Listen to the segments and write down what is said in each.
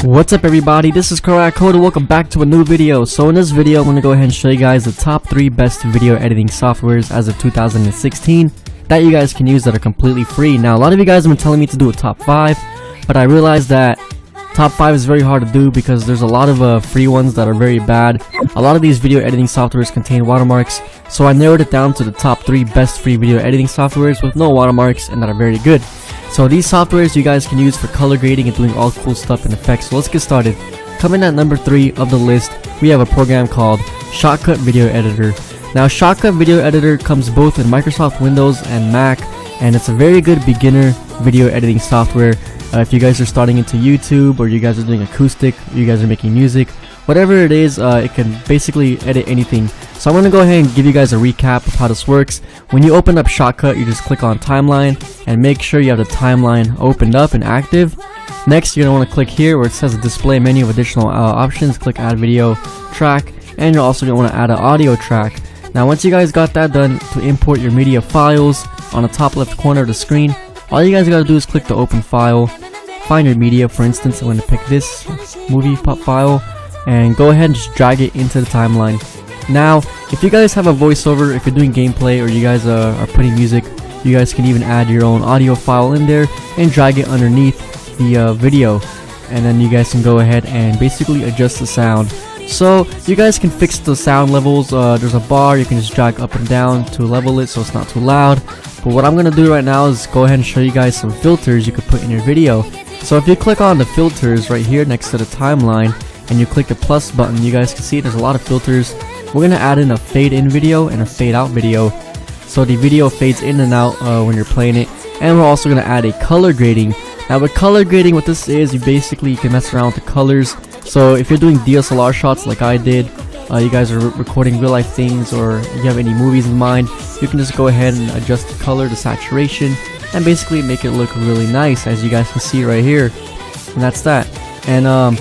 What's up everybody, this is Karak Code and welcome back to a new video. So in this video I'm going to go ahead and show you guys the top 3 best video editing softwares as of 2016 that you guys can use that are completely free. Now a lot of you guys have been telling me to do a top 5, but I realized that top 5 is very hard to do because there's a lot of free ones that are very bad. A lot of these video editing softwares contain watermarks, so I narrowed it down to the top 3 best free video editing softwares with no watermarks and that are very good. So these softwares you guys can use for color grading and doing all cool stuff and effects. So let's get started. Coming at number 3 of the list, we have a program called Shotcut Video Editor. Now Shotcut Video Editor comes both in Microsoft Windows and Mac, and it's a very good beginner video editing software. If you guys are starting into YouTube, or you guys are doing acoustic, or you guys are making music, whatever it is, it can basically edit anything. So I'm going to go ahead and give you guys a recap of how this works. When you open up Shotcut, you just click on Timeline and make sure you have the timeline opened up and active. Next, you're going to want to click here where it says the display menu of additional options. Click Add Video Track, and you're also going to want to add an audio track. Now once you guys got that done, to import your media files on the top left corner of the screen, all you guys got to do is click the open file, find your media. For instance, I'm going to pick this movie pop file and go ahead and just drag it into the timeline. Now if you guys have a voiceover, if you're doing gameplay, or you guys are putting music, you guys can even add your own audio file in there and drag it underneath the video, and then you guys can go ahead and basically adjust the sound. So you guys can fix the sound levels. There's a bar you can just drag up and down to level it so it's not too loud. But what I'm gonna do right now is go ahead and show you guys some filters you could put in your video. So if you click on the filters right here next to the timeline and you click the plus button, you guys can see there's a lot of filters. We're gonna add in a fade in video and a fade out video, so the video fades in and out when you're playing it. And we're also gonna add a color grading. Now with color grading, what this is, you can mess around with the colors. So if you're doing DSLR shots like I did, you guys are recording real life things, or you have any movies in mind, you can just go ahead and adjust the color, the saturation, and basically make it look really nice, as you guys can see right here. And that's that. And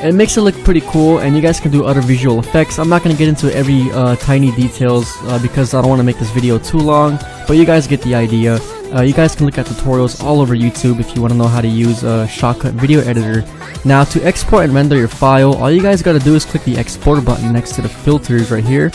it makes it look pretty cool, and you guys can do other visual effects. I'm not going to get into every tiny details because I don't want to make this video too long, but you guys get the idea. You guys can look at tutorials all over YouTube if you want to know how to use Shotcut Video Editor. Now to export and render your file, all you guys got to do is click the export button next to the filters right here,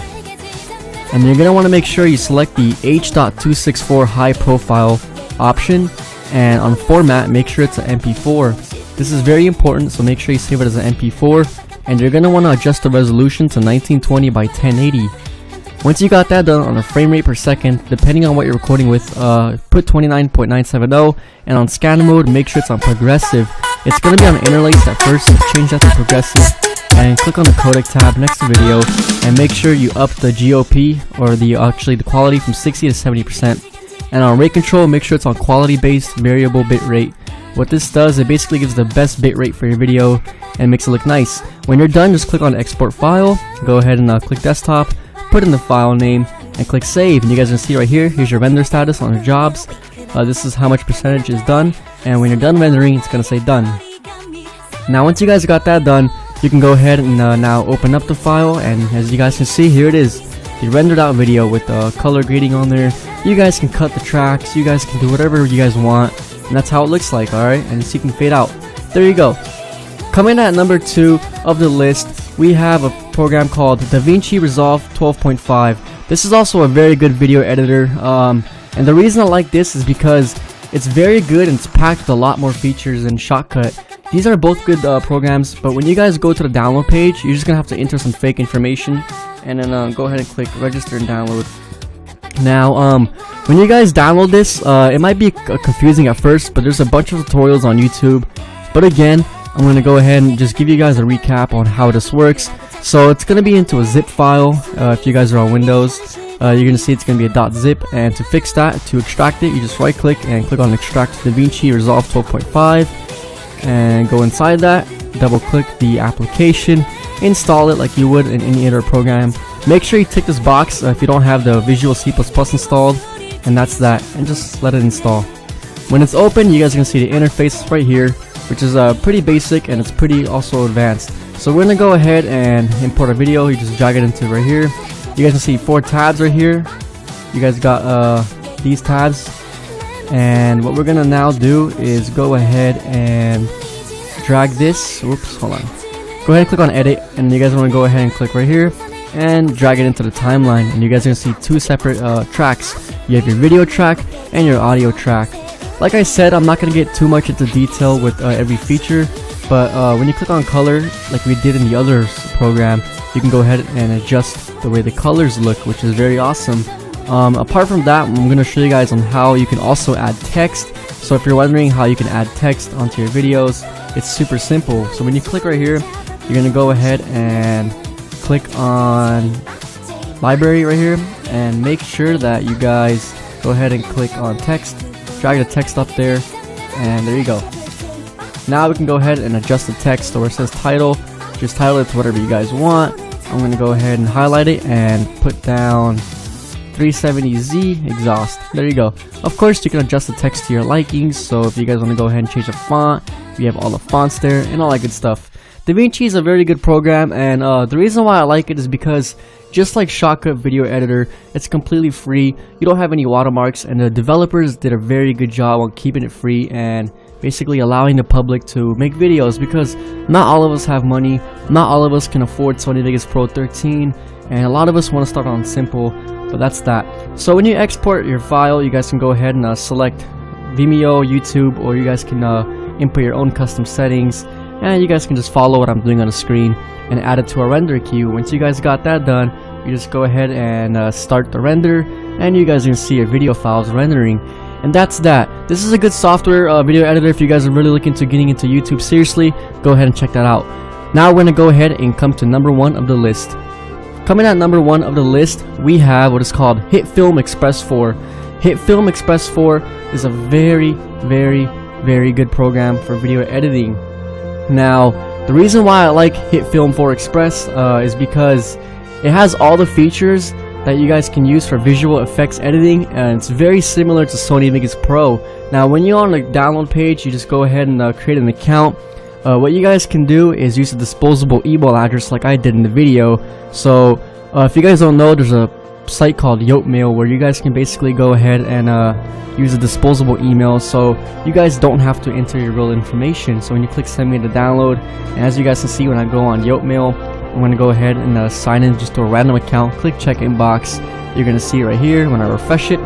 and you're going to want to make sure you select the H.264 high profile option, and on format make sure it's an MP4. This is very important, so make sure you save it as an MP4, and you're going to want to adjust the resolution to 1920 by 1080. Once you got that done, on a frame rate per second, depending on what you're recording with, put 29.970, and on scan mode make sure it's on progressive. It's going to be on interlace at first, so change that to progressive, and click on the codec tab next to video, and make sure you up the GOP, or the quality, from 60 to 70%. And on rate control, make sure it's on quality based variable bit rate. What this does, it basically gives the best bit rate for your video and makes it look nice. When you're done, just click on export file, go ahead and click desktop, put in the file name, and click save. And you guys can see right here, here's your render status on your jobs. This is how much percentage is done, and when you're done rendering, it's gonna say done. Now once you guys got that done, you can go ahead and now open up the file, and as you guys can see, here it is, the rendered out video with color grading on there. You guys can cut the tracks, you guys can do whatever you guys want, and that's how it looks like. Alright, and so you can fade out. There you go. Coming at number 2 of the list, we have a program called DaVinci Resolve 12.5. This is also a very good video editor, and the reason I like this is because it's very good and it's packed with a lot more features than Shotcut. These are both good programs, but when you guys go to the download page, you're just gonna have to enter some fake information, and then go ahead and click register and download. Now when you guys download this, it might be confusing at first, but there's a bunch of tutorials on YouTube. But again, I'm going to go ahead and just give you guys a recap on how this works. So it's going to be into a zip file. If you guys are on Windows, you're going to see it's going to be a .zip, and to fix that, to extract it, you just right click and click on extract DaVinci Resolve 12.5, and go inside that, double click the application, install it like you would in any other program. Make sure you tick this box if you don't have the Visual C++ installed, and that's that, and just let it install. When it's open, you guys are going to see the interface right here, which is pretty basic, and it's pretty also advanced. So we're going to go ahead and import a video. You just drag it into right here. You guys can see 4 tabs right here. You guys got these tabs, and what we're going to now do is go ahead and drag this, oops, hold on, go ahead and click on edit, and you guys want to go ahead and click right here and drag it into the timeline, and you guys are going to see two separate tracks. You have your video track and your audio track. Like I said, I'm not going to get too much into detail with every feature, but when you click on color, like we did in the other program, you can go ahead and adjust the way the colors look, which is very awesome. Apart from that, I'm going to show you guys on how you can also add text. So if you're wondering how you can add text onto your videos, it's super simple. So when you click right here, you're going to go ahead and click on library right here, and make sure that you guys go ahead and click on text, drag the text up there, and there you go. Now we can go ahead and adjust the text, or it says title, just title it to whatever you guys want. I'm going to go ahead and highlight it and put down 370Z exhaust. There you go. Of course, you can adjust the text to your likings, so if you guys want to go ahead and change the font, you have all the fonts there and all that good stuff. DaVinci is a very good program, and the reason why I like it is because just like Shotcut Video Editor, it's completely free. You don't have any watermarks, and the developers did a very good job on keeping it free and basically allowing the public to make videos, because not all of us have money, not all of us can afford Sony Vegas Pro 13, and a lot of us want to start on simple, but that's that. So when you export your file, you guys can go ahead and select Vimeo, YouTube, or you guys can input your own custom settings, and you guys can just follow what I'm doing on the screen and add it to a render queue. Once you guys got that done, you just go ahead and start the render, and you guys can see your video files rendering. And that's that. This is a good software video editor. If you guys are really looking to getting into YouTube seriously, go ahead and check that out. Now we're going to go ahead and come to number 1 of the list. Coming at number 1 of the list, we have what is called HitFilm Express 4. HitFilm Express 4 is a very, very, very good program for video editing. Now, the reason why I like HitFilm 4 Express is because it has all the features that you guys can use for visual effects editing, and it's very similar to Sony Vegas Pro. Now, when you're on the download page, you just go ahead and create an account. What you guys can do is use a disposable email address like I did in the video. So, if you guys don't know, there's a site called Yotmail where you guys can basically go ahead and use a disposable email, so you guys don't have to enter your real information. So when you click send me to download, and as you guys can see, when I go on Yotmail, I'm going to go ahead and sign in just to a random account, click check inbox. You're going to see right here when I refresh it,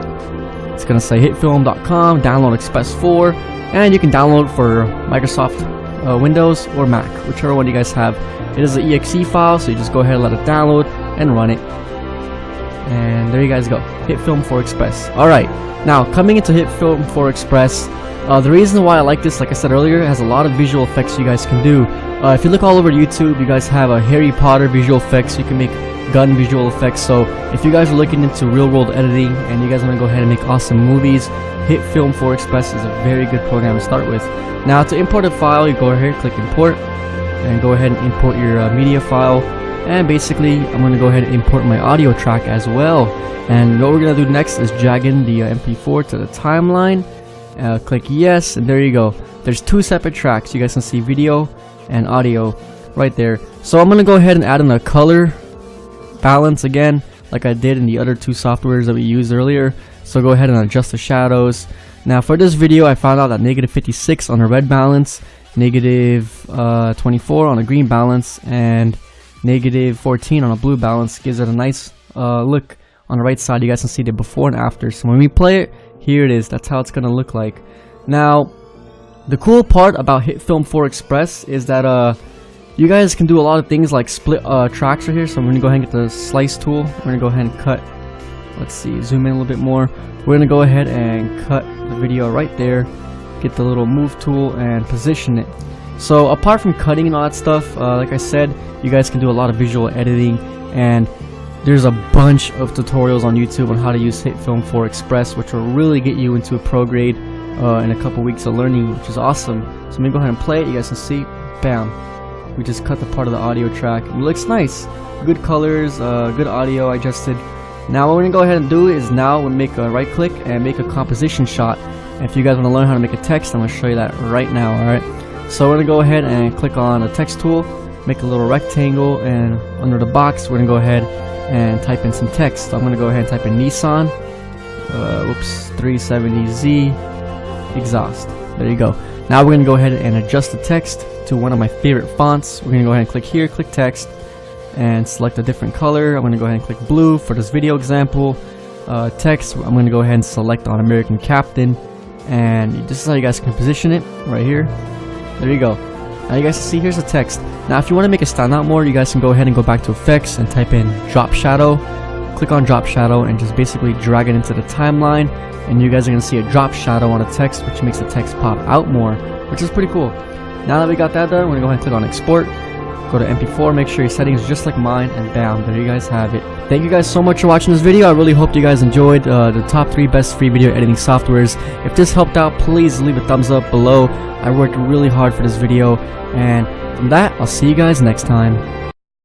it's going to say hitfilm.com, download Express 4, and you can download for Microsoft Windows or Mac, whichever one you guys have. It is an exe file, so you just go ahead and let it download and run it. And there you guys go, HitFilm 4 Express. Alright, now coming into HitFilm 4 Express, the reason why I like this, like I said earlier, it has a lot of visual effects you guys can do. If you look all over YouTube, you guys have a Harry Potter visual effects, you can make gun visual effects. So if you guys are looking into real world editing and you guys want to go ahead and make awesome movies, HitFilm 4 Express is a very good program to start with. Now to import a file, you go ahead, click import, and go ahead and import your media file. And basically, I'm going to go ahead and import my audio track as well. And what we're going to do next is drag in the MP4 to the timeline. Click yes, and there you go. There's two separate tracks. You guys can see video and audio right there. So I'm going to go ahead and add in a color balance again, like I did in the other two softwares that we used earlier. So go ahead and adjust the shadows. Now for this video, I found out that -56 on a red balance, -24 on a green balance, and -14 on a blue balance gives it a nice look on the right side. You guys can see the before and after. So when we play it, here it is. That's how it's gonna look like. Now the cool part about HitFilm 4 Express is that you guys can do a lot of things like split tracks right here. So I'm gonna go ahead and get the slice tool. We're gonna go ahead and cut. Let's see, zoom in a little bit more. We're gonna go ahead and cut the video right there, get the little move tool and position it. So apart from cutting and all that stuff, like I said, you guys can do a lot of visual editing, and there's a bunch of tutorials on YouTube on how to use HitFilm 4 Express, which will really get you into a pro grade in a couple weeks of learning, which is awesome. So let me go ahead and play it. You guys can see, bam, we just cut the part of the audio track. It looks nice, good colors, good audio adjusted. Now what we're gonna go ahead and do is now we'll make a right click and make a composition shot. And if you guys want to learn how to make a text, I'm gonna show you that right now. Alright, so we're gonna go ahead and click on the text tool, make a little rectangle, and under the box we're gonna go ahead and type in some text. So I'm gonna go ahead and type in Nissan 370Z exhaust. There you go. Now we're gonna go ahead and adjust the text to one of my favorite fonts. We're gonna go ahead and click here, click text, and select a different color. I'm gonna go ahead and click blue for this video example. Text, I'm gonna go ahead and select on American Captain, and this is how you guys can position it right here. There you go. Now you guys can see here's the text. Now if you want to make it stand out more, you guys can go ahead and go back to effects and type in drop shadow. Click on drop shadow and just basically drag it into the timeline, and you guys are gonna see a drop shadow on the text, which makes the text pop out more, which is pretty cool. Now that we got that done, we're gonna go ahead and click on export. Go to MP4, make sure your settings are just like mine, and bam, there you guys have it. Thank you guys so much for watching this video. I really hope you guys enjoyed the top 3 best free video editing softwares. If this helped out, please leave a thumbs up below. I worked really hard for this video, and from that, I'll see you guys next time.